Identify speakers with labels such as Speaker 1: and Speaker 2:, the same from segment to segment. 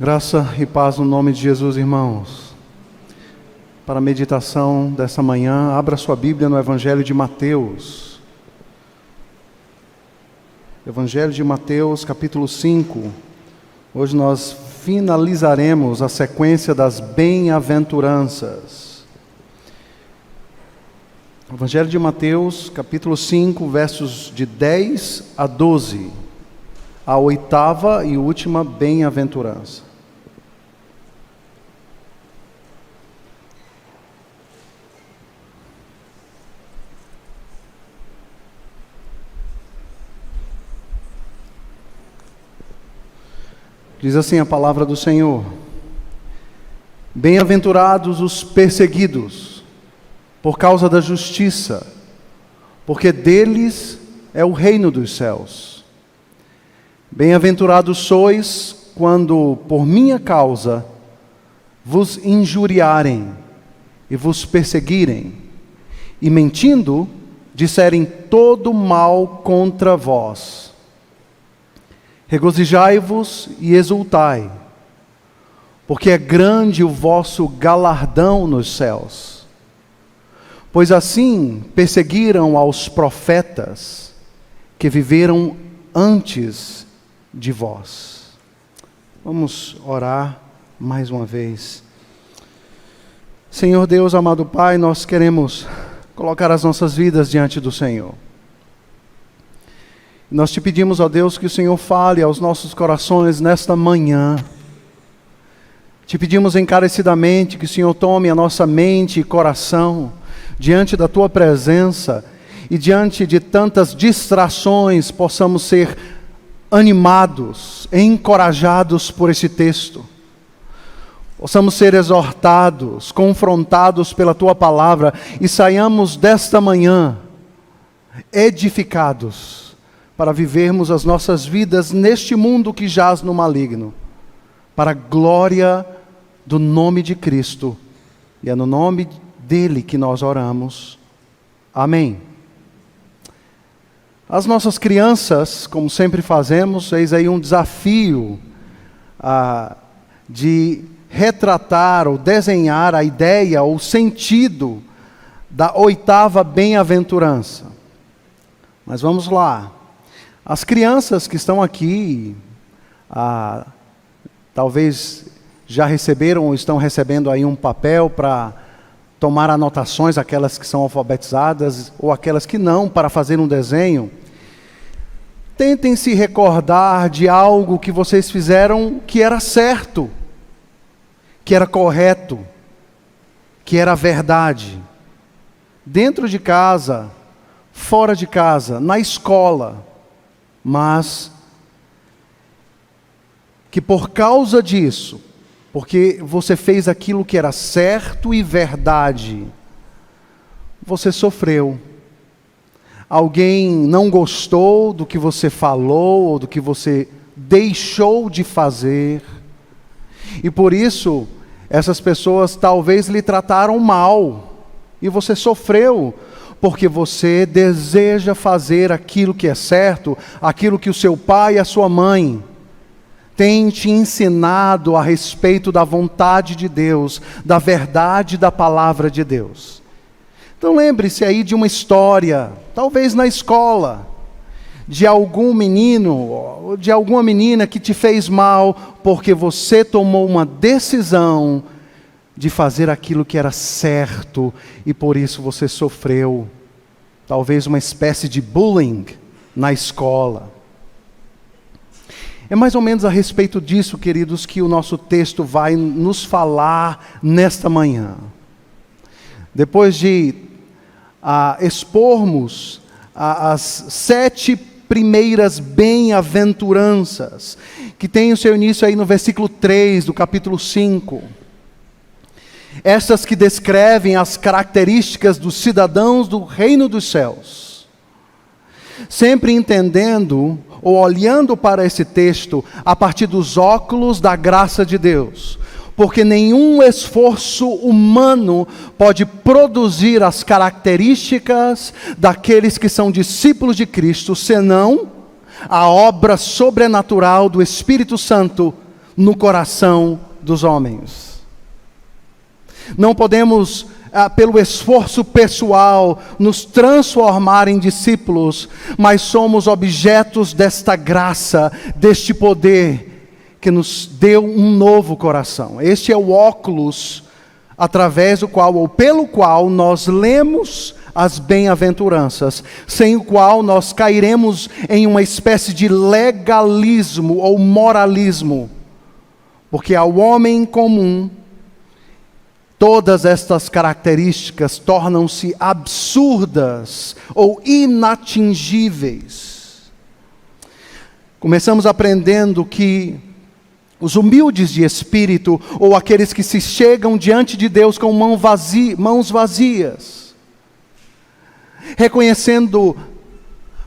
Speaker 1: Graça e paz no nome de Jesus, irmãos. Para a meditação dessa manhã, abra sua Bíblia no Evangelho de Mateus. Evangelho de Mateus, capítulo 5. Hoje nós finalizaremos a sequência das bem-aventuranças. Evangelho de Mateus, capítulo 5, versos de 10 a 12. A oitava e última bem-aventurança. Diz assim a palavra do Senhor: Bem-aventurados os perseguidos, por causa da justiça, porque deles é o reino dos céus. Bem-aventurados sois, quando por minha causa vos injuriarem e vos perseguirem, e mentindo, disserem todo mal contra vós. Regozijai-vos e exultai, porque é grande o vosso galardão nos céus. Pois assim perseguiram aos profetas que viveram antes de vós. Vamos orar mais uma vez. Senhor Deus, amado Pai, nós queremos colocar as nossas vidas diante do Senhor. Nós te pedimos, ó Deus, que o Senhor fale aos nossos corações nesta manhã. Te pedimos encarecidamente que o Senhor tome a nossa mente e coração diante da Tua presença e diante de tantas distrações possamos ser animados, encorajados por esse texto. Possamos ser exortados, confrontados pela Tua palavra e saiamos desta manhã edificados para vivermos as nossas vidas neste mundo que jaz no maligno, para a glória do nome de Cristo. E é no nome dele que nós oramos. Amém. As nossas crianças, como sempre fazemos, eis aí um desafio de retratar ou desenhar a ideia ou o sentido da oitava bem-aventurança. Mas vamos lá. As crianças que estão aqui, talvez já receberam ou estão recebendo aí um papel para tomar anotações, aquelas que são alfabetizadas ou aquelas que não, para fazer um desenho. Tentem se recordar de algo que vocês fizeram que era certo, que era correto, que era verdade. Dentro de casa, fora de casa, na escola. Mas que por causa disso, porque você fez aquilo que era certo e verdade, você sofreu. Alguém não gostou do que você falou, ou do que você deixou de fazer. E por isso, essas pessoas talvez lhe trataram mal. E você sofreu. Porque você deseja fazer aquilo que é certo, aquilo que o seu pai e a sua mãe têm te ensinado a respeito da vontade de Deus, da verdade da palavra de Deus. Então lembre-se aí de uma história, talvez na escola, de algum menino, ou de alguma menina que te fez mal, porque você tomou uma decisão de fazer aquilo que era certo, e por isso você sofreu, talvez uma espécie de bullying na escola. É mais ou menos a respeito disso, queridos, que o nosso texto vai nos falar nesta manhã. Depois de expormos as 7 primeiras bem-aventuranças, que tem o seu início aí no versículo 3 do capítulo 5, estas que descrevem as características dos cidadãos do reino dos céus. Sempre entendendo ou olhando para esse texto a partir dos óculos da graça de Deus. Porque nenhum esforço humano pode produzir as características daqueles que são discípulos de Cristo, senão a obra sobrenatural do Espírito Santo no coração dos homens. Não podemos, pelo esforço pessoal, nos transformar em discípulos, mas somos objetos desta graça, deste poder que nos deu um novo coração. Este é o óculos através do qual, ou pelo qual, nós lemos as bem-aventuranças, sem o qual nós cairemos em uma espécie de legalismo ou moralismo, porque ao homem comum, todas estas características tornam-se absurdas ou inatingíveis. Começamos aprendendo que os humildes de espírito, ou aqueles que se chegam diante de Deus com mãos vazias, reconhecendo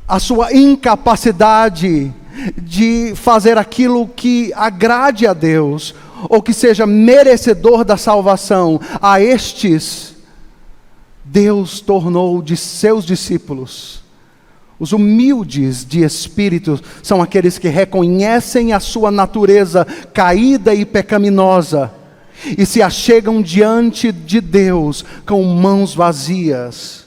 Speaker 1: a sua incapacidade de fazer aquilo que agrade a Deus, ou que seja merecedor da salvação, a estes, Deus tornou de seus discípulos. Os humildes de espírito são aqueles que reconhecem a sua natureza caída e pecaminosa, e se achegam diante de Deus com mãos vazias.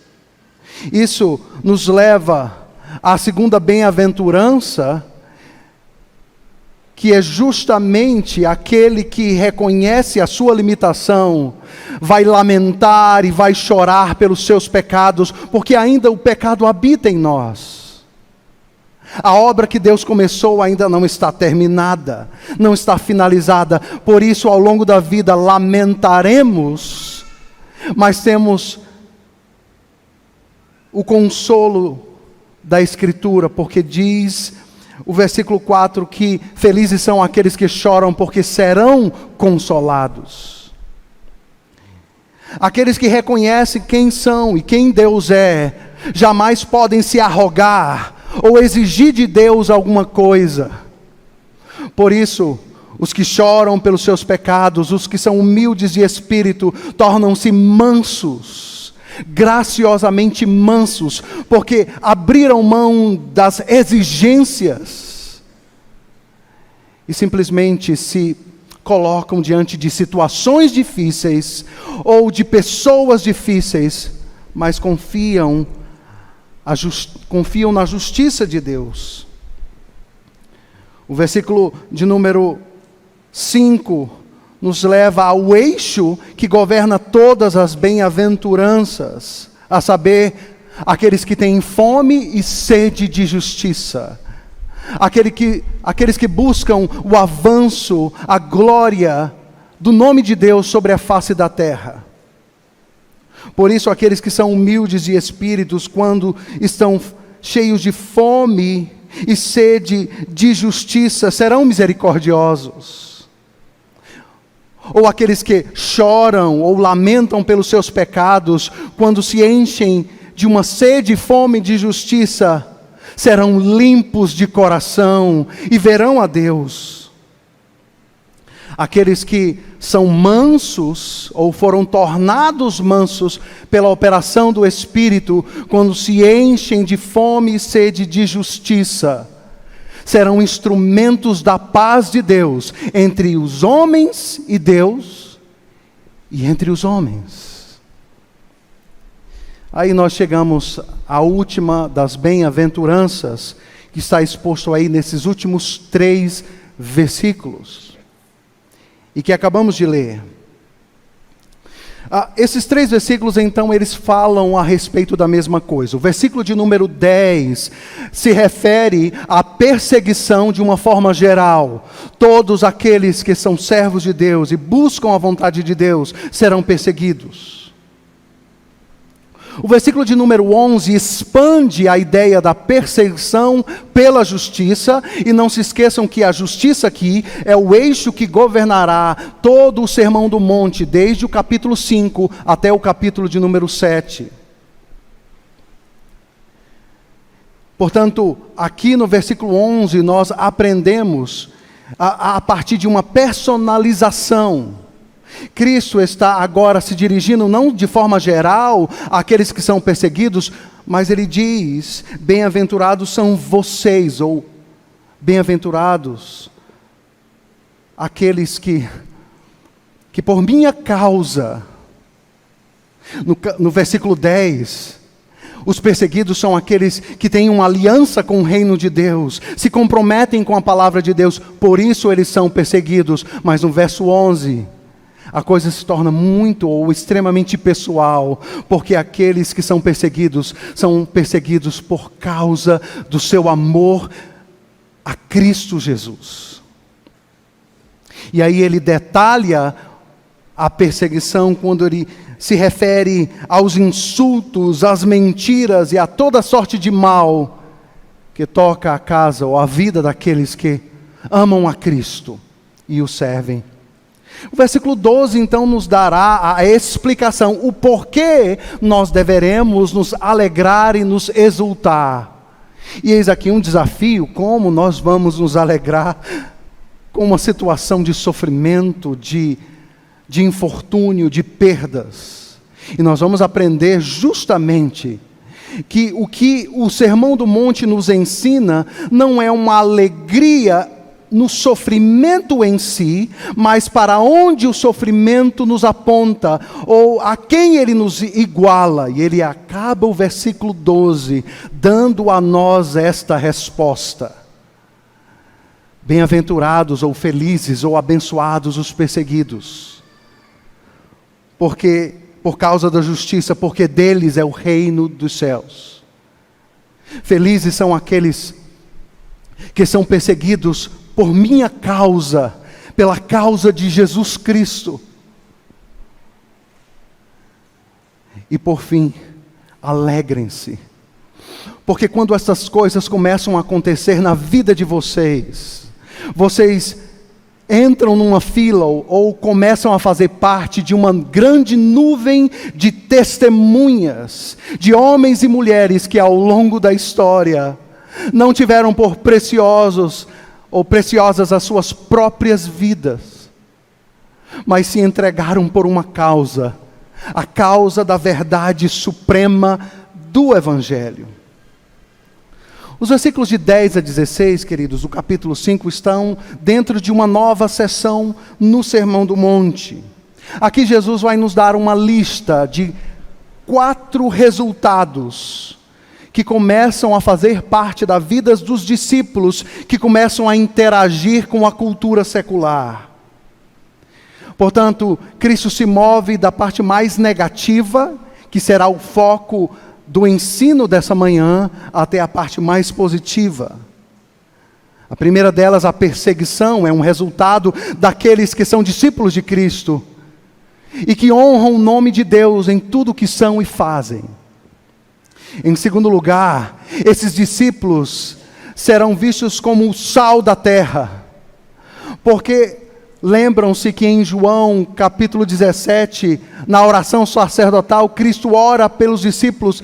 Speaker 1: Isso nos leva à segunda bem-aventurança, que é justamente aquele que reconhece a sua limitação, vai lamentar e vai chorar pelos seus pecados, porque ainda o pecado habita em nós. A obra que Deus começou ainda não está terminada, não está finalizada, por isso ao longo da vida lamentaremos, mas temos o consolo da Escritura, porque diz o versículo 4 que felizes são aqueles que choram, porque serão consolados. Aqueles que reconhecem quem são e quem Deus é, jamais podem se arrogar ou exigir de Deus alguma coisa. Por isso, os que choram pelos seus pecados, os que são humildes de espírito, tornam-se mansos, graciosamente mansos, porque abriram mão das exigências e simplesmente se colocam diante de situações difíceis ou de pessoas difíceis, mas confiam na justiça de Deus. O versículo de número 5 nos leva ao eixo que governa todas as bem-aventuranças, a saber, aqueles que têm fome e sede de justiça, aqueles que buscam o avanço, a glória do nome de Deus sobre a face da terra. Por isso, aqueles que são humildes de espíritos, quando estão cheios de fome e sede de justiça, serão misericordiosos. Ou aqueles que choram ou lamentam pelos seus pecados, quando se enchem de uma sede e fome de justiça, serão limpos de coração e verão a Deus. Aqueles que são mansos, ou foram tornados mansos pela operação do Espírito, quando se enchem de fome e sede de justiça, serão instrumentos da paz de Deus entre os homens e Deus, e entre os homens. Aí nós chegamos à última das bem-aventuranças, que está exposto aí nesses últimos 3 versículos, e que acabamos de ler. Esses 3 versículos, então, eles falam a respeito da mesma coisa. O versículo de número 10 se refere à perseguição de uma forma geral. Todos aqueles que são servos de Deus e buscam a vontade de Deus serão perseguidos. O versículo de número 11 expande a ideia da perseguição pela justiça, e não se esqueçam que a justiça aqui é o eixo que governará todo o Sermão do Monte, desde o capítulo 5 até o capítulo de número 7. Portanto, aqui no versículo 11 nós aprendemos a partir de uma personalização. Cristo está agora se dirigindo não de forma geral àqueles que são perseguidos, mas ele diz: bem-aventurados são vocês, ou bem-aventurados aqueles que por minha causa, no versículo 10, os perseguidos são aqueles que têm uma aliança com o reino de Deus, se comprometem com a palavra de Deus, por isso eles são perseguidos. Mas no verso 11, a coisa se torna muito ou extremamente pessoal, porque aqueles que são perseguidos por causa do seu amor a Cristo Jesus. E aí ele detalha a perseguição quando ele se refere aos insultos, às mentiras e a toda sorte de mal que toca a casa ou a vida daqueles que amam a Cristo e o servem. O versículo 12 então nos dará a explicação, o porquê nós deveremos nos alegrar e nos exultar. E eis aqui um desafio, como nós vamos nos alegrar com uma situação de sofrimento, de infortúnio, de perdas. E nós vamos aprender justamente que o Sermão do Monte nos ensina não é uma alegria no sofrimento em si, mas para onde o sofrimento nos aponta, ou a quem ele nos iguala. E ele acaba o versículo 12, dando a nós esta resposta. Bem-aventurados ou felizes ou abençoados os perseguidos, porque por causa da justiça, porque deles é o reino dos céus. Felizes são aqueles que são perseguidos por minha causa, pela causa de Jesus Cristo. E por fim, alegrem-se, porque quando essas coisas começam a acontecer na vida de vocês entram numa fila ou começam a fazer parte de uma grande nuvem de testemunhas, de homens e mulheres que ao longo da história não tiveram por preciosos ou preciosas as suas próprias vidas, mas se entregaram por uma causa, a causa da verdade suprema do Evangelho. Os versículos de 10 a 16, queridos, do capítulo 5, estão dentro de uma nova sessão no Sermão do Monte. Aqui Jesus vai nos dar uma lista de 4 resultados que começam a fazer parte da vida dos discípulos, que começam a interagir com a cultura secular. Portanto, Cristo se move da parte mais negativa, que será o foco do ensino dessa manhã, até a parte mais positiva. A primeira delas, a perseguição, é um resultado daqueles que são discípulos de Cristo e que honram o nome de Deus em tudo que são e fazem. Em segundo lugar, esses discípulos serão vistos como o sal da terra, porque lembram-se que em João capítulo 17, na oração sacerdotal, Cristo ora pelos discípulos,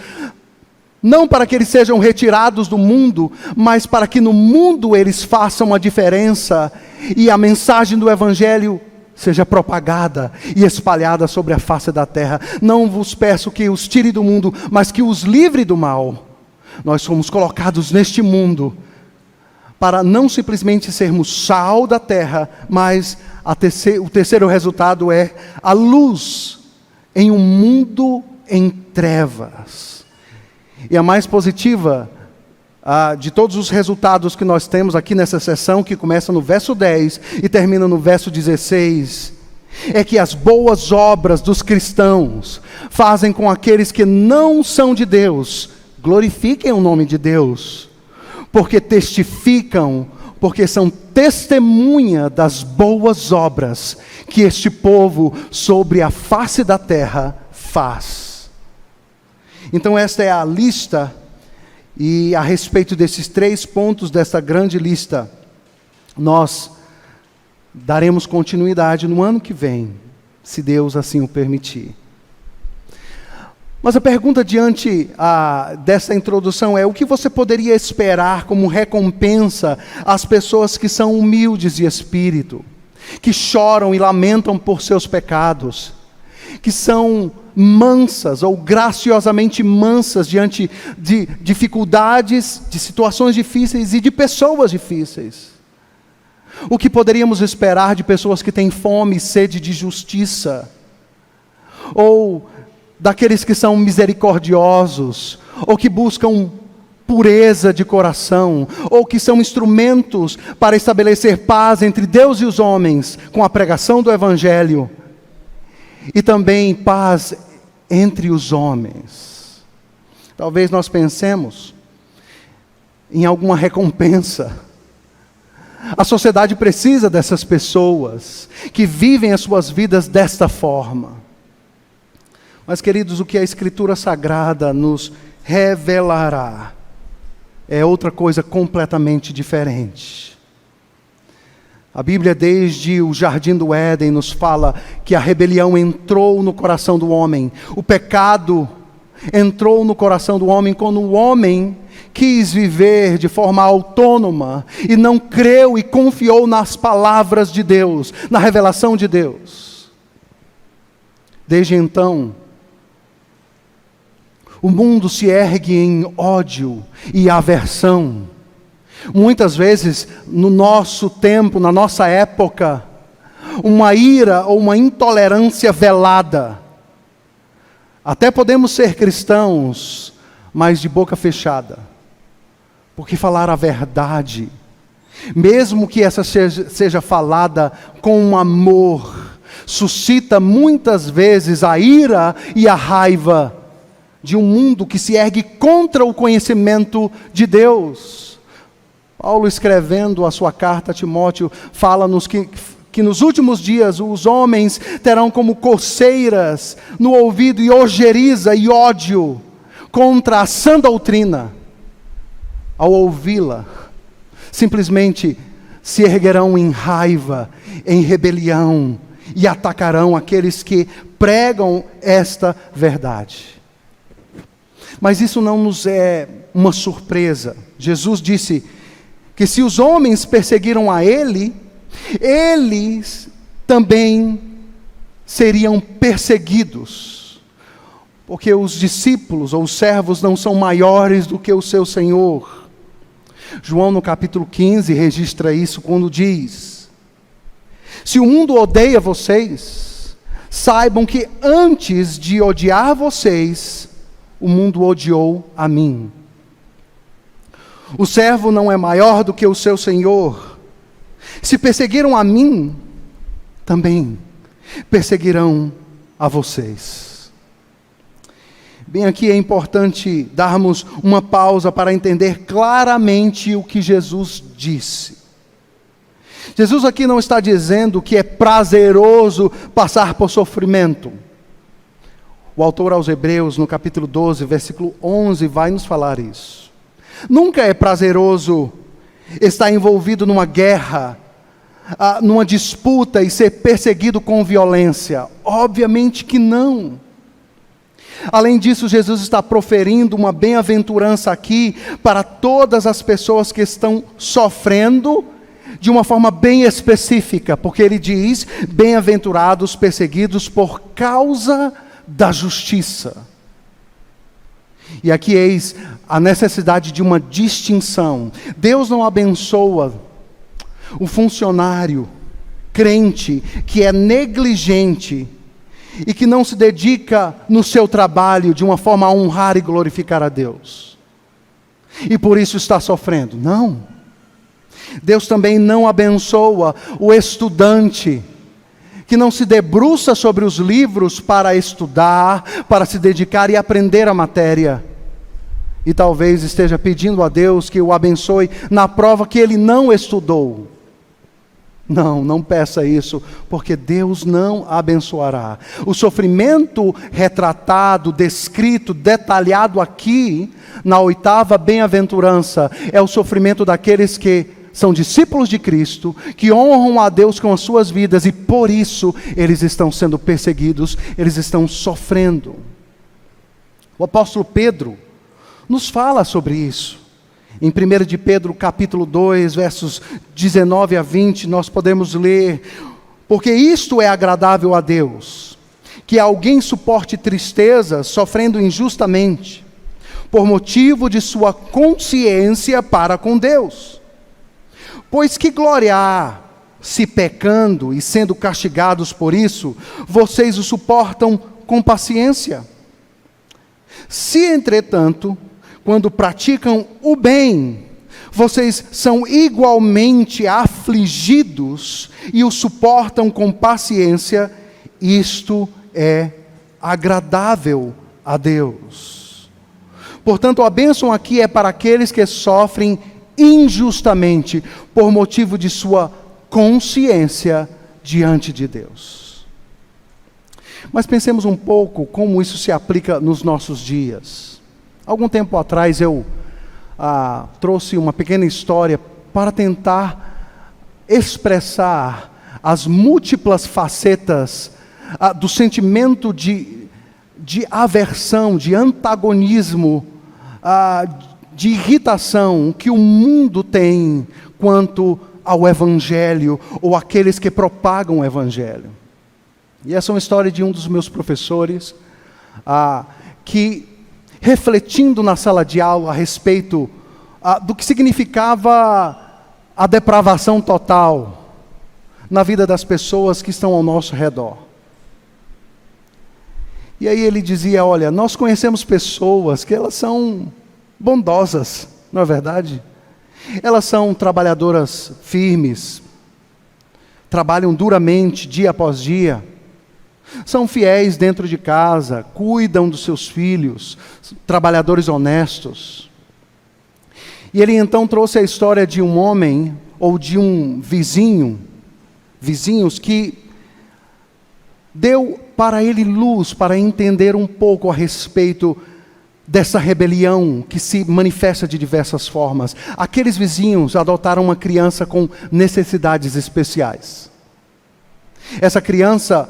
Speaker 1: não para que eles sejam retirados do mundo, mas para que no mundo eles façam a diferença e a mensagem do Evangelho seja propagada e espalhada sobre a face da terra. Não vos peço que os tire do mundo, mas que os livre do mal. Nós somos colocados neste mundo para não simplesmente sermos sal da terra, mas o terceiro resultado é a luz em um mundo em trevas. E a mais positiva de todos os resultados que nós temos aqui nessa sessão, que começa no verso 10 e termina no verso 16, é que as boas obras dos cristãos fazem com aqueles que não são de Deus glorifiquem o nome de Deus, porque testificam, porque são testemunha das boas obras que este povo sobre a face da terra faz. Então esta é a lista, e a respeito desses 3 pontos dessa grande lista, nós daremos continuidade no ano que vem, se Deus assim o permitir. Mas a pergunta diante dessa introdução é: o que você poderia esperar como recompensa às pessoas que são humildes de espírito, que choram e lamentam por seus pecados, que são mansas ou graciosamente mansas diante de dificuldades, de situações difíceis e de pessoas difíceis? O que poderíamos esperar de pessoas que têm fome e sede de justiça? Ou daqueles que são misericordiosos, ou que buscam pureza de coração, ou que são instrumentos para estabelecer paz entre Deus e os homens, com a pregação do Evangelho, e também paz entre os homens. Talvez nós pensemos em alguma recompensa. A sociedade precisa dessas pessoas, que vivem as suas vidas desta forma. Mas, queridos, o que a Escritura Sagrada nos revelará é outra coisa completamente diferente. A Bíblia, desde o Jardim do Éden, nos fala que a rebelião entrou no coração do homem. O pecado entrou no coração do homem quando o homem quis viver de forma autônoma e não creu e confiou nas palavras de Deus, na revelação de Deus. Desde então, o mundo se ergue em ódio e aversão. Muitas vezes, no nosso tempo, na nossa época, uma ira ou uma intolerância velada. Até podemos ser cristãos, mas de boca fechada. Porque falar a verdade, mesmo que essa seja falada com um amor, suscita muitas vezes a ira e a raiva de um mundo que se ergue contra o conhecimento de Deus. Paulo, escrevendo a sua carta a Timóteo, fala-nos que nos últimos dias os homens terão como coceiras no ouvido e ojeriza e ódio contra a sã doutrina. Ao ouvi-la, simplesmente se erguerão em raiva, em rebelião, e atacarão aqueles que pregam esta verdade. Mas isso não nos é uma surpresa. Jesus disse que se os homens perseguiram a Ele, eles também seriam perseguidos. Porque os discípulos ou os servos não são maiores do que o seu Senhor. João, no capítulo 15, registra isso quando diz: se o mundo odeia vocês, saibam que antes de odiar vocês, o mundo odiou a mim. O servo não é maior do que o seu Senhor. Se perseguiram a mim, também perseguirão a vocês. Bem, aqui é importante darmos uma pausa para entender claramente o que Jesus disse. Jesus aqui não está dizendo que é prazeroso passar por sofrimento. O autor aos Hebreus, no capítulo 12, versículo 11, vai nos falar isso. Nunca é prazeroso estar envolvido numa guerra, numa disputa e ser perseguido com violência. Obviamente que não. Além disso, Jesus está proferindo uma bem-aventurança aqui para todas as pessoas que estão sofrendo de uma forma bem específica, porque ele diz: bem-aventurados perseguidos por causa da justiça. E aqui eis a necessidade de uma distinção. Deus não abençoa o funcionário crente que é negligente e que não se dedica no seu trabalho de uma forma a honrar e glorificar a Deus, e por isso está sofrendo. Não. Deus também não abençoa o estudante que não se debruça sobre os livros para estudar, para se dedicar e aprender a matéria, e talvez esteja pedindo a Deus que o abençoe na prova que ele não estudou. Não, não peça isso, porque Deus não abençoará. O sofrimento retratado, descrito, detalhado aqui, na 8ª bem-aventurança, é o sofrimento daqueles que são discípulos de Cristo, que honram a Deus com as suas vidas, e por isso eles estão sendo perseguidos, eles estão sofrendo. O apóstolo Pedro nos fala sobre isso. Em 1 de Pedro, capítulo 2, versos 19 a 20, nós podemos ler: porque isto é agradável a Deus, que alguém suporte tristeza, sofrendo injustamente, por motivo de sua consciência para com Deus. Pois que glória há se pecando e sendo castigados por isso, vocês o suportam com paciência. Se, entretanto, quando praticam o bem, vocês são igualmente afligidos e o suportam com paciência, isto é agradável a Deus. Portanto, a bênção aqui é para aqueles que sofrem injustamente por motivo de sua consciência diante de Deus. Mas pensemos um pouco como isso se aplica nos nossos dias. Algum tempo atrás eu trouxe uma pequena história para tentar expressar as múltiplas facetas do sentimento de aversão, de antagonismo, de irritação que o mundo tem quanto ao Evangelho, ou aqueles que propagam o Evangelho. E essa é uma história de um dos meus professores, que, refletindo na sala de aula a respeito do que significava a depravação total na vida das pessoas que estão ao nosso redor. E aí ele dizia, olha, nós conhecemos pessoas que elas são bondosas, não é verdade? Elas são trabalhadoras firmes, trabalham duramente dia após dia, são fiéis dentro de casa, cuidam dos seus filhos, trabalhadores honestos. E ele então trouxe a história de um homem, ou de um vizinhos que deu para ele luz, para entender um pouco a respeito dessa rebelião que se manifesta de diversas formas. Aqueles vizinhos adotaram uma criança com necessidades especiais. Essa criança,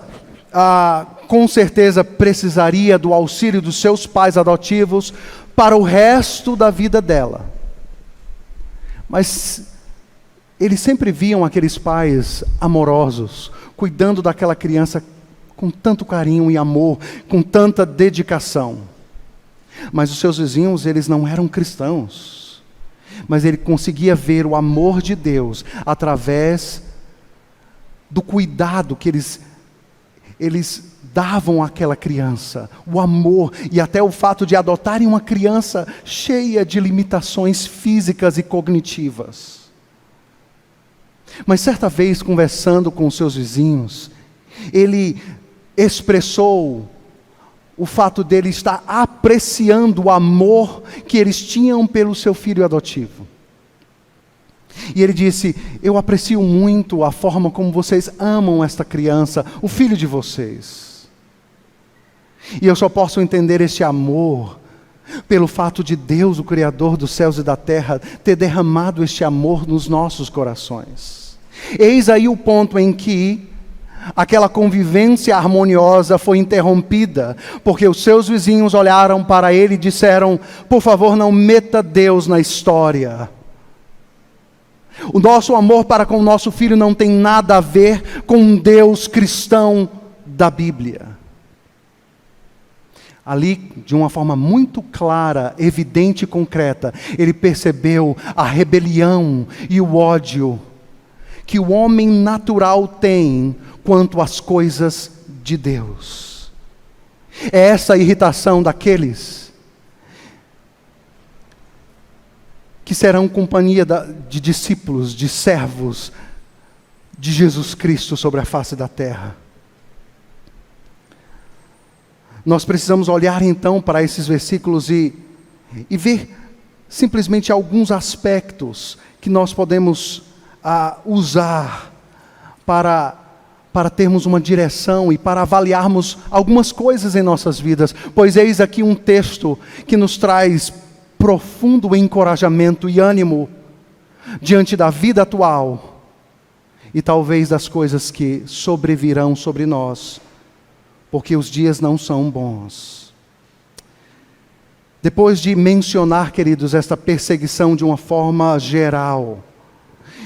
Speaker 1: com certeza, precisaria do auxílio dos seus pais adotivos para o resto da vida dela. Mas eles sempre viam aqueles pais amorosos, cuidando daquela criança com tanto carinho e amor, com tanta dedicação. Mas os seus vizinhos, eles não eram cristãos. Mas ele conseguia ver o amor de Deus através do cuidado que eles davam àquela criança. O amor e até o fato de adotarem uma criança cheia de limitações físicas e cognitivas. Mas certa vez, conversando com os seus vizinhos, ele expressou o fato dele estar apreciando o amor que eles tinham pelo seu filho adotivo. E ele disse, eu aprecio muito a forma como vocês amam esta criança, o filho de vocês. E eu só posso entender esse amor pelo fato de Deus, o Criador dos céus e da terra, ter derramado este amor nos nossos corações. Eis aí o ponto em que aquela convivência harmoniosa foi interrompida, porque os seus vizinhos olharam para ele e disseram, por favor, não meta Deus na história. O nosso amor para com o nosso filho não tem nada a ver com um Deus cristão da Bíblia. Ali, de uma forma muito clara, evidente e concreta, ele percebeu a rebelião e o ódio que o homem natural tem quanto às coisas de Deus. É essa a irritação daqueles que serão companhia de discípulos, de servos de Jesus Cristo sobre a face da terra. Nós precisamos olhar então para esses versículos e ver simplesmente alguns aspectos que nós podemos usar para termos uma direção e para avaliarmos algumas coisas em nossas vidas, pois eis aqui um texto que nos traz profundo encorajamento e ânimo diante da vida atual e talvez das coisas que sobrevirão sobre nós, porque os dias não são bons. Depois de mencionar, queridos, esta perseguição de uma forma geral,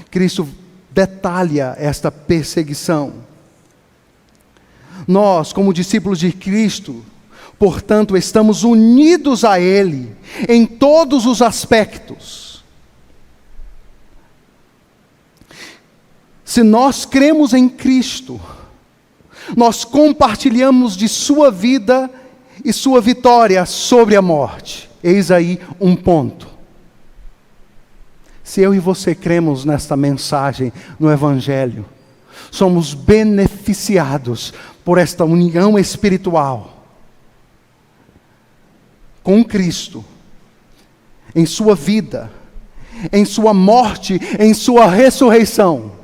Speaker 1: Cristo detalha esta perseguição. Nós, como discípulos de Cristo, portanto, estamos unidos a Ele em todos os aspectos. Se nós cremos em Cristo, nós compartilhamos de sua vida e sua vitória sobre a morte. Eis aí um ponto. Se eu e você cremos nesta mensagem, no Evangelho, somos beneficiados por esta união espiritual com Cristo, em sua vida, em sua morte, em sua ressurreição.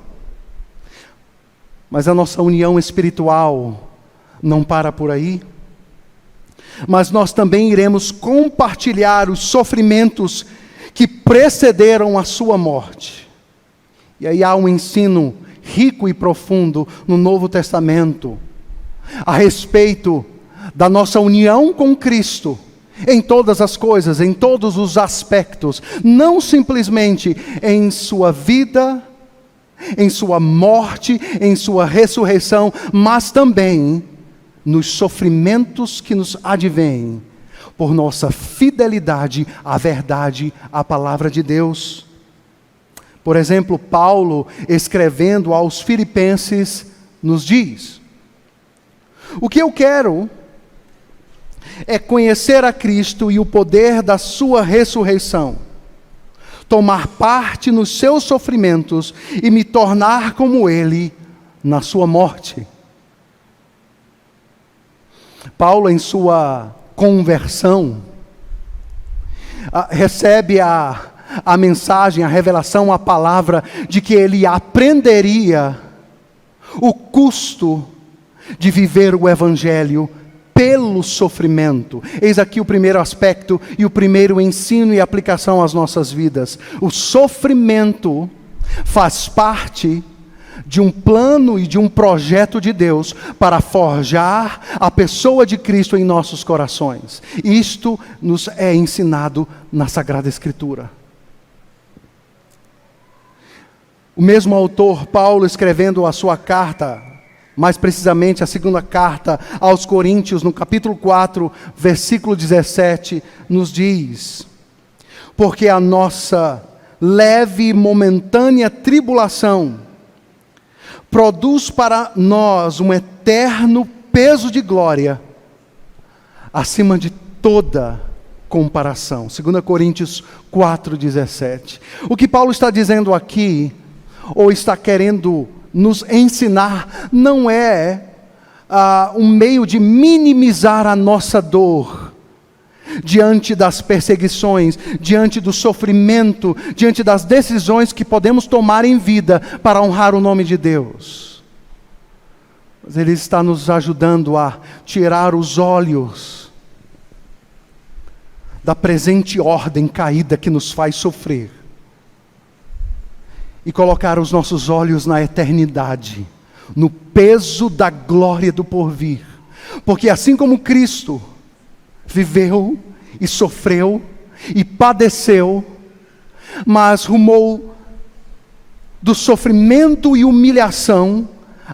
Speaker 1: Mas a nossa união espiritual não para por aí. Mas nós também iremos compartilhar os sofrimentos que precederam a sua morte. E aí há um ensino rico e profundo no Novo Testamento a respeito da nossa união com Cristo em todas as coisas, em todos os aspectos, não simplesmente em sua vida, em sua morte, em sua ressurreição, mas também nos sofrimentos que nos advêm por nossa fidelidade à verdade, à palavra de Deus. Por exemplo, Paulo, escrevendo aos Filipenses, nos diz: o que eu quero é conhecer a Cristo e o poder da sua ressurreição, tomar parte nos seus sofrimentos e me tornar como Ele na sua morte. Paulo, em sua conversão, recebe a mensagem, a revelação, a palavra de que ele aprenderia o custo de viver o Evangelho pelo sofrimento. Eis aqui o primeiro aspecto e o primeiro ensino e aplicação às nossas vidas. O sofrimento faz parte de um plano e de um projeto de Deus para forjar a pessoa de Cristo em nossos corações. Isto nos é ensinado na Sagrada Escritura. O mesmo autor, Paulo, escrevendo a sua carta, mais precisamente a segunda carta aos Coríntios, no capítulo 4, versículo 17, nos diz: porque a nossa leve e momentânea tribulação produz para nós um eterno peso de glória, acima de toda comparação. 2 Coríntios 4,17. O que Paulo está dizendo aqui, ou está querendo nos ensinar, não é um meio de minimizar a nossa dor, diante das perseguições, diante do sofrimento, diante das decisões que podemos tomar em vida para honrar o nome de Deus. Mas Ele está nos ajudando a tirar os olhos da presente ordem caída que nos faz sofrer e colocar os nossos olhos na eternidade, no peso da glória do porvir. Porque assim como Cristo viveu e sofreu e padeceu, mas rumou do sofrimento e humilhação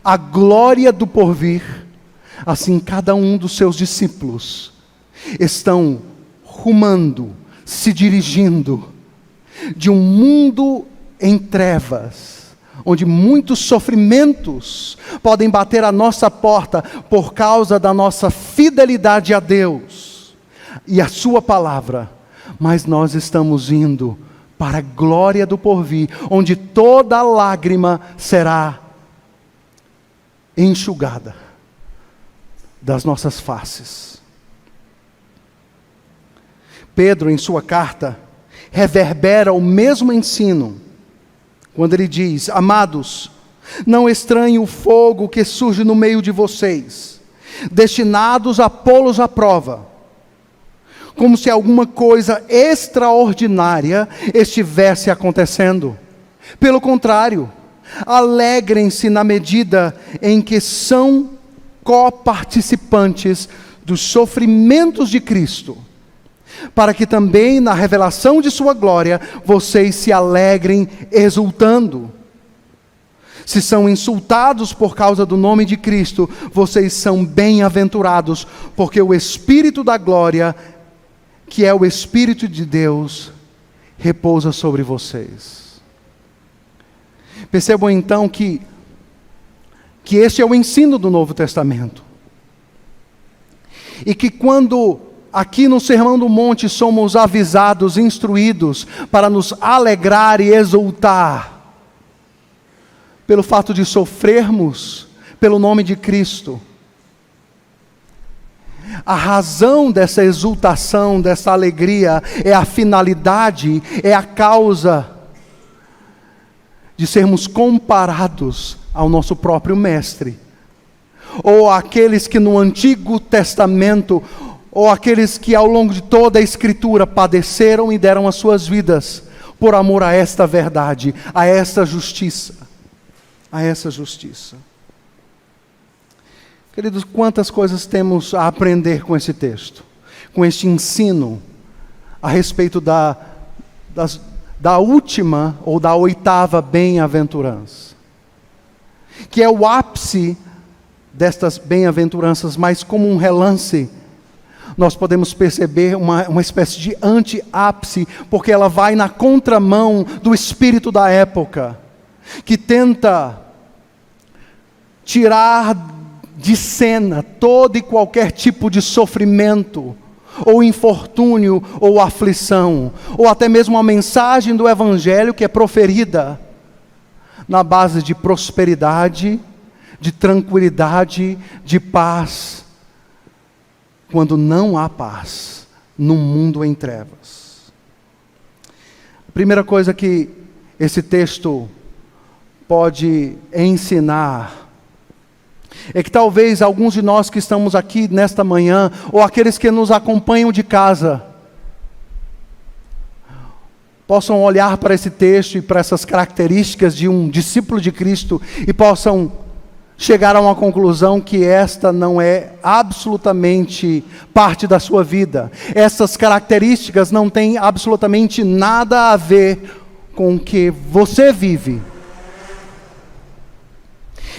Speaker 1: à glória do porvir, assim cada um dos seus discípulos estão rumando, se dirigindo de um mundo em trevas, onde muitos sofrimentos podem bater à nossa porta por causa da nossa fidelidade a Deus e a sua palavra, mas nós estamos indo para a glória do porvir, onde toda lágrima será enxugada das nossas faces. Pedro, em sua carta, reverbera o mesmo ensino, quando ele diz: amados, não estranhe o fogo que surge no meio de vocês, destinados a pô-los à prova, como se alguma coisa extraordinária estivesse acontecendo. Pelo contrário, alegrem-se na medida em que são coparticipantes dos sofrimentos de Cristo, para que também na revelação de sua glória vocês se alegrem exultando. Se são insultados por causa do nome de Cristo, vocês são bem-aventurados, porque o Espírito da glória, que é o Espírito de Deus, repousa sobre vocês. Percebam então que este é o ensino do Novo Testamento. E que quando aqui no Sermão do Monte somos avisados, instruídos para nos alegrar e exultar pelo fato de sofrermos pelo nome de Cristo, a razão dessa exultação, dessa alegria, é a finalidade, é a causa de sermos comparados ao nosso próprio Mestre, ou aqueles que no Antigo Testamento, ou aqueles que ao longo de toda a Escritura padeceram e deram as suas vidas por amor a esta verdade, a esta justiça, a essa justiça. Queridos, quantas coisas temos a aprender com esse texto, com este ensino a respeito da última ou da oitava bem-aventurança, que é o ápice destas bem-aventuranças, mas como um relance, nós podemos perceber uma espécie de anti-ápice, porque ela vai na contramão do espírito da época, que tenta tirar de cena todo e qualquer tipo de sofrimento, ou infortúnio, ou aflição, ou até mesmo a mensagem do Evangelho que é proferida na base de prosperidade, de tranquilidade, de paz, quando não há paz num mundo em trevas. A primeira coisa que esse texto pode ensinar é que talvez alguns de nós que estamos aqui nesta manhã, ou aqueles que nos acompanham de casa, possam olhar para esse texto e para essas características de um discípulo de Cristo e possam chegar a uma conclusão que esta não é absolutamente parte da sua vida. Essas características não têm absolutamente nada a ver com o que você vive.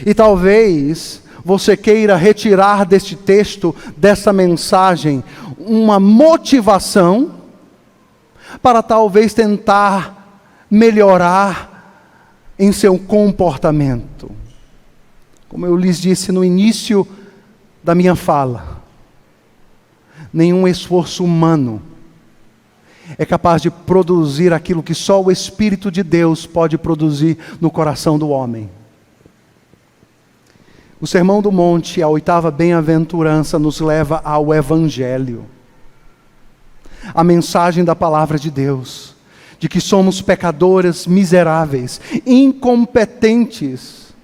Speaker 1: E talvez você queira retirar deste texto, dessa mensagem, uma motivação para talvez tentar melhorar em seu comportamento. Como eu lhes disse no início da minha fala, nenhum esforço humano é capaz de produzir aquilo que só o Espírito de Deus pode produzir no coração do homem. O Sermão do Monte, a oitava bem-aventurança, nos leva ao Evangelho. A mensagem da palavra de Deus, de que somos pecadores miseráveis, incompetentes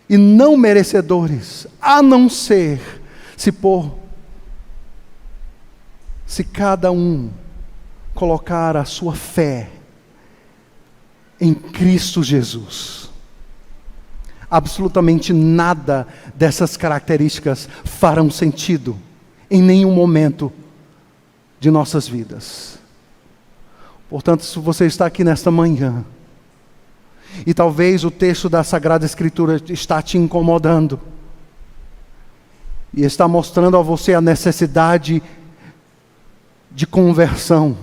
Speaker 1: e não merecedores, a não ser se cada um colocar a sua fé em Cristo Jesus. Absolutamente nada dessas características farão sentido em nenhum momento de nossas vidas. Portanto, se você está aqui nesta manhã, e talvez o texto da Sagrada Escritura está te incomodando, e está mostrando a você a necessidade de conversão,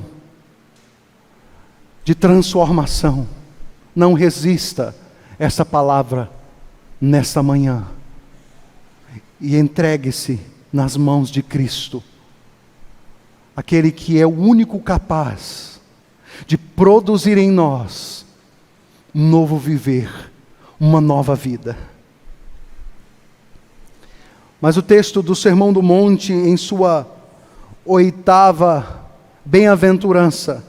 Speaker 1: de transformação, não resista a essa palavra nesta manhã, e entregue-se nas mãos de Cristo, aquele que é o único capaz de produzir em nós um novo viver, uma nova vida. Mas o texto do Sermão do Monte, em sua oitava bem-aventurança,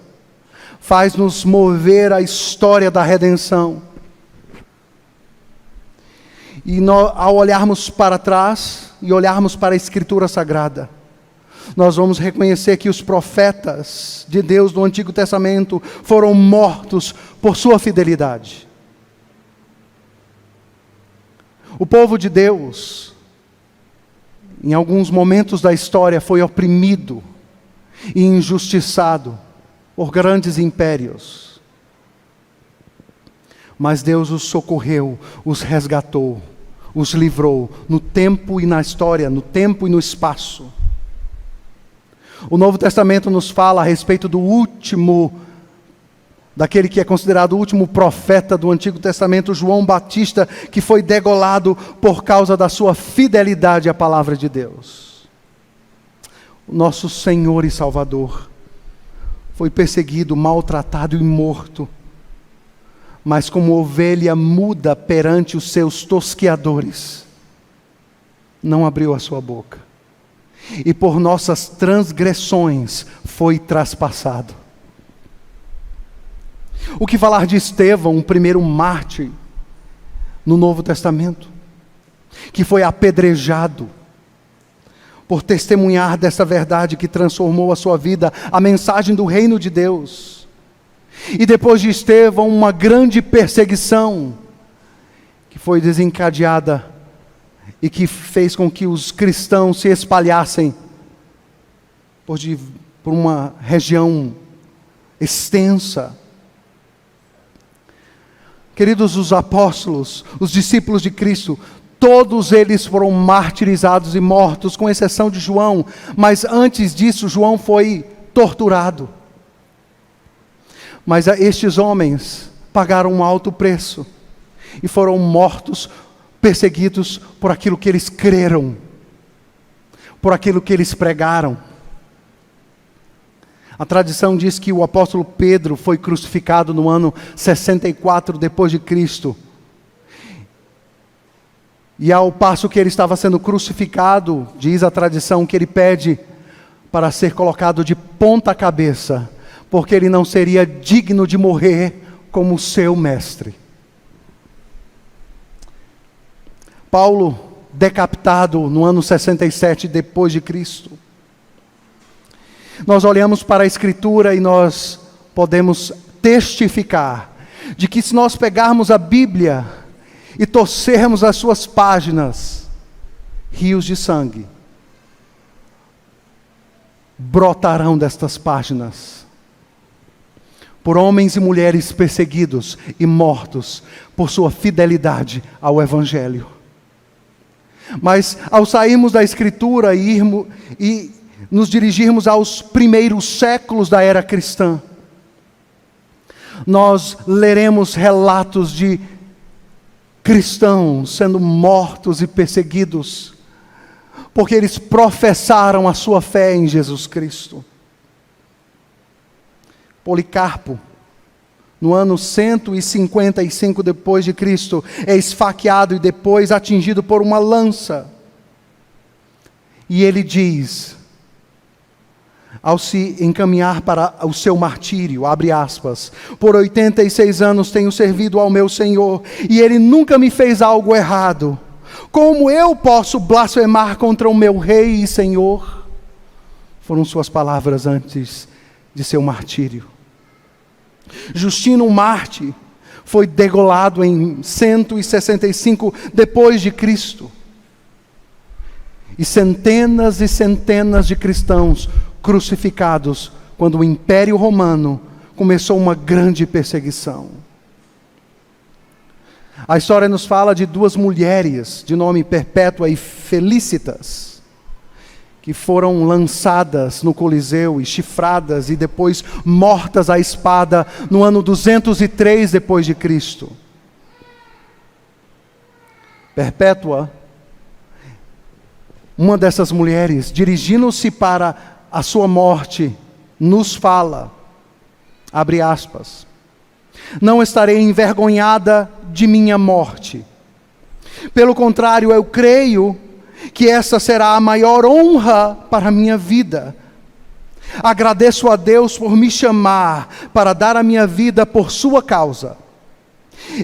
Speaker 1: faz-nos mover a história da redenção. E nós, ao olharmos para trás e olharmos para a Escritura Sagrada, nós vamos reconhecer que os profetas de Deus do Antigo Testamento foram mortos por sua fidelidade. O povo de Deus, em alguns momentos da história, foi oprimido e injustiçado por grandes impérios. Mas Deus os socorreu, os resgatou, os livrou no tempo e na história, no tempo e no espaço. O Novo Testamento nos fala a respeito do último daquele que é considerado o último profeta do Antigo Testamento, João Batista, que foi degolado por causa da sua fidelidade à palavra de Deus. O nosso Senhor e Salvador foi perseguido, maltratado e morto, mas como ovelha muda perante os seus tosqueadores, não abriu a sua boca, e por nossas transgressões foi traspassado. O que falar de Estevão, o primeiro mártir no Novo Testamento, que foi apedrejado por testemunhar dessa verdade que transformou a sua vida, a mensagem do reino de Deus. E depois de Estevão, uma grande perseguição que foi desencadeada e que fez com que os cristãos se espalhassem por uma região extensa. Queridos, os apóstolos, os discípulos de Cristo, todos eles foram martirizados e mortos, com exceção de João. Mas antes disso, João foi torturado. Mas estes homens pagaram um alto preço e foram mortos, perseguidos por aquilo que eles creram, por aquilo que eles pregaram. A tradição diz que o apóstolo Pedro foi crucificado no ano 64 depois de Cristo. E ao passo que ele estava sendo crucificado, diz a tradição que ele pede para ser colocado de ponta cabeça, porque ele não seria digno de morrer como o seu mestre. Paulo, decapitado no ano 67 depois de Cristo. Nós olhamos para a Escritura e nós podemos testificar de que se nós pegarmos a Bíblia e torcermos as suas páginas, rios de sangue brotarão destas páginas, por homens e mulheres perseguidos e mortos por sua fidelidade ao Evangelho. Mas ao sairmos da Escritura e nos dirigirmos aos primeiros séculos da era cristã, nós leremos relatos de cristãos sendo mortos e perseguidos, porque eles professaram a sua fé em Jesus Cristo. Policarpo, no ano 155 depois de Cristo, é esfaqueado e depois atingido por uma lança. E ele diz, ao se encaminhar para o seu martírio, abre aspas, por 86 anos tenho servido ao meu Senhor, e Ele nunca me fez algo errado. Como eu posso blasfemar contra o meu Rei e Senhor? Foram suas palavras antes de seu martírio. Justino Mártir foi degolado em 165 depois de Cristo. E centenas de cristãos crucificados quando o Império Romano começou uma grande perseguição. A história nos fala de duas mulheres de nome Perpétua e Felícitas, que foram lançadas no Coliseu e chifradas e depois mortas à espada no ano 203 depois de Cristo. Perpétua, uma dessas mulheres, dirigindo-se para a sua morte, nos fala, abre aspas, não estarei envergonhada de minha morte. Pelo contrário, eu creio que essa será a maior honra para a minha vida. Agradeço a Deus por me chamar para dar a minha vida por sua causa.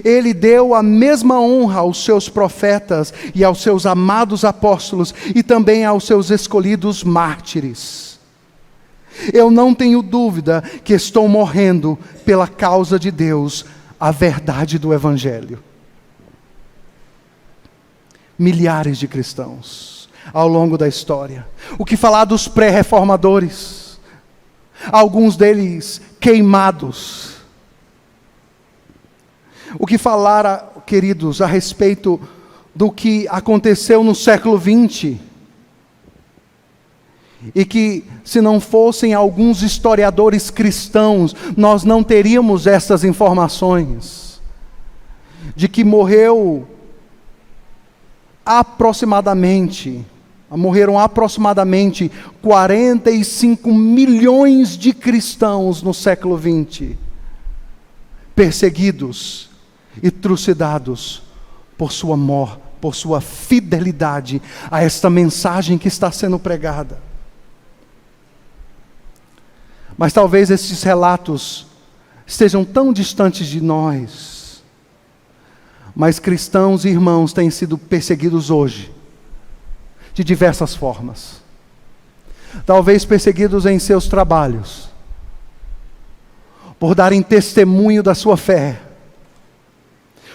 Speaker 1: Ele deu a mesma honra aos seus profetas e aos seus amados apóstolos e também aos seus escolhidos mártires. Eu não tenho dúvida que estou morrendo pela causa de Deus, a verdade do Evangelho. Milhares de cristãos ao longo da história. O que falar dos pré-reformadores? Alguns deles queimados. O que falar, queridos, a respeito do que aconteceu no século XX? e que, se não fossem alguns historiadores cristãos, nós não teríamos essas informações, de que morreram aproximadamente 45 milhões de cristãos no século XX, perseguidos e trucidados por sua fidelidade a esta mensagem que está sendo pregada. Mas talvez esses relatos estejam tão distantes de nós, mas cristãos e irmãos têm sido perseguidos hoje, de diversas formas. Talvez perseguidos em seus trabalhos, por darem testemunho da sua fé,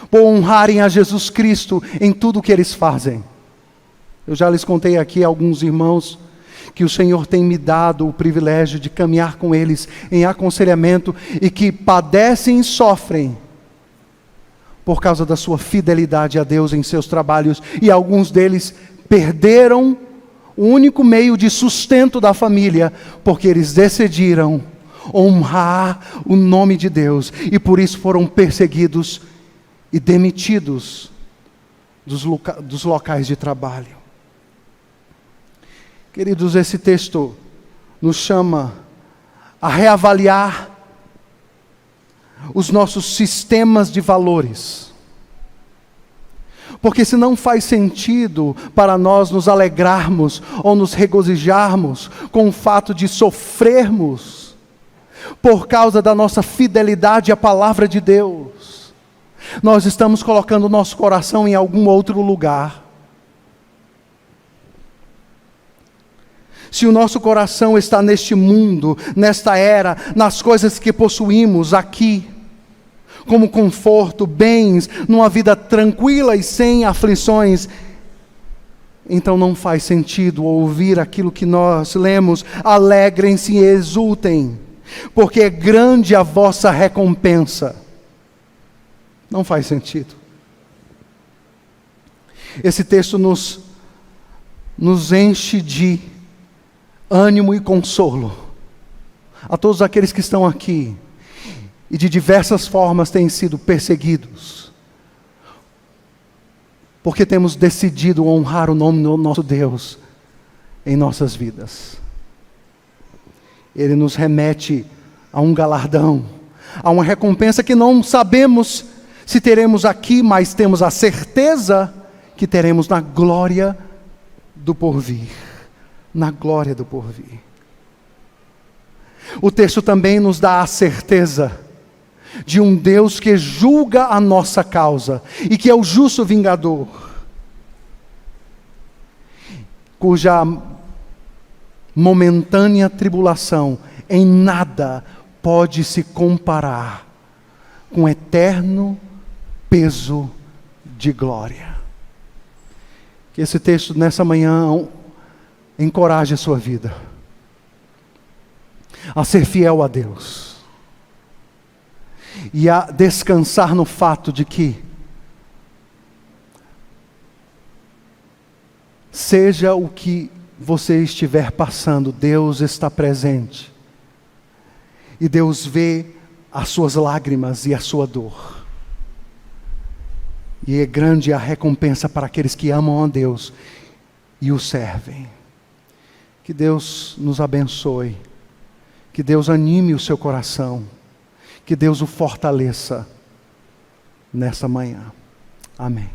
Speaker 1: por honrarem a Jesus Cristo em tudo o que eles fazem. Eu já lhes contei aqui a alguns irmãos que o Senhor tem me dado o privilégio de caminhar com eles em aconselhamento e que padecem e sofrem por causa da sua fidelidade a Deus em seus trabalhos, e alguns deles perderam o único meio de sustento da família, porque eles decidiram honrar o nome de Deus, e por isso foram perseguidos e demitidos dos locais de trabalho. Queridos, esse texto nos chama a reavaliar os nossos sistemas de valores. Porque se não faz sentido para nós nos alegrarmos ou nos regozijarmos com o fato de sofrermos por causa da nossa fidelidade à palavra de Deus, nós estamos colocando o nosso coração em algum outro lugar. Se o nosso coração está neste mundo, nesta era, nas coisas que possuímos aqui, como conforto, bens, numa vida tranquila e sem aflições, então não faz sentido ouvir aquilo que nós lemos: alegrem-se e exultem, porque é grande a vossa recompensa. Não faz sentido. Esse texto nos enche de ânimo e consolo a todos aqueles que estão aqui e de diversas formas têm sido perseguidos, porque temos decidido honrar o nome do nosso Deus em nossas vidas. Ele nos remete a um galardão, a uma recompensa que não sabemos se teremos aqui, mas temos a certeza que teremos na glória do porvir. Na glória do porvir. O texto também nos dá a certeza de um Deus que julga a nossa causa e que é o justo vingador, cuja momentânea tribulação em nada pode se comparar com o eterno peso de glória. Que esse texto nessa manhã encoraje a sua vida a ser fiel a Deus e a descansar no fato de que, seja o que você estiver passando, Deus está presente e Deus vê as suas lágrimas e a sua dor, e é grande a recompensa para aqueles que amam a Deus e o servem. Que Deus nos abençoe, que Deus anime o seu coração, que Deus o fortaleça nessa manhã. Amém.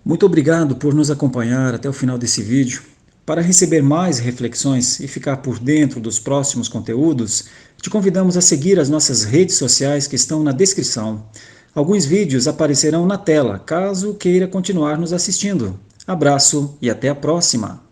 Speaker 2: Muito obrigado por nos acompanhar até o final desse vídeo. Para receber mais reflexões e ficar por dentro dos próximos conteúdos, te convidamos a seguir as nossas redes sociais que estão na descrição. Alguns vídeos aparecerão na tela, caso queira continuar nos assistindo. Abraço e até a próxima!